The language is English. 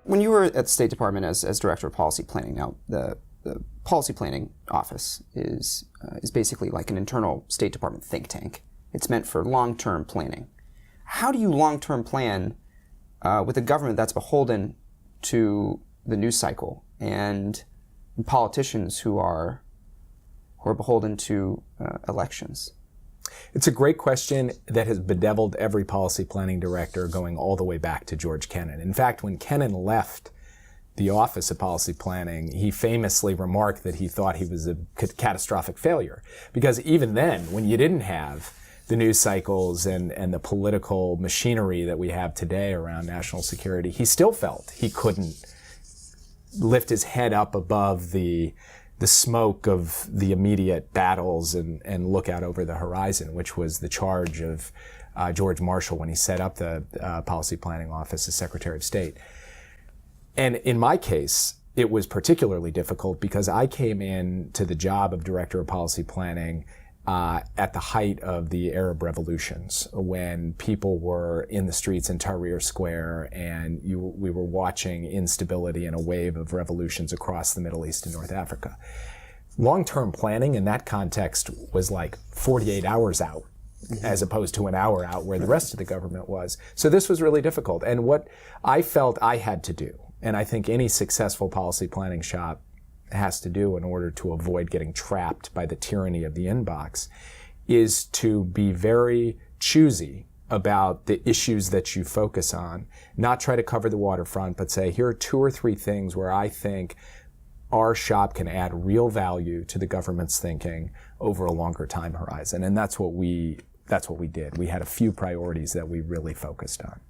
When you were at the State Department as Director of Policy Planning, now the Policy Planning Office is basically like an internal State Department think tank. It's meant for long-term planning. How do you long-term plan with a government that's beholden to the news cycle and politicians who are beholden to elections? It's a great question that has bedeviled every policy planning director going all the way back to George Kennan. In fact, when Kennan left the Office of Policy Planning, he famously remarked that he thought he was a catastrophic failure. Because even then, when you didn't have the news cycles and the political machinery that we have today around national security, he still felt he couldn't lift his head up above the smoke of the immediate battles and look out over the horizon, which was the charge of George Marshall when he set up the Policy Planning Office as Secretary of State. And in my case, it was particularly difficult because I came in to the job of Director of Policy Planning at the height of the Arab revolutions, when people were in the streets in Tahrir Square and we were watching instability and a wave of revolutions across the Middle East and North Africa. Long-term planning in that context was like 48 hours out, as opposed to an hour out where the rest of the government was. So this was really difficult. And what I felt I had to do, and I think any successful policy planning shop has to do in order to avoid getting trapped by the tyranny of the inbox, is to be very choosy about the issues that you focus on. Not try to cover the waterfront, but say, here are 2 or 3 things where I think our shop can add real value to the government's thinking over a longer time horizon. And that's what we did. We had a few priorities that we really focused on.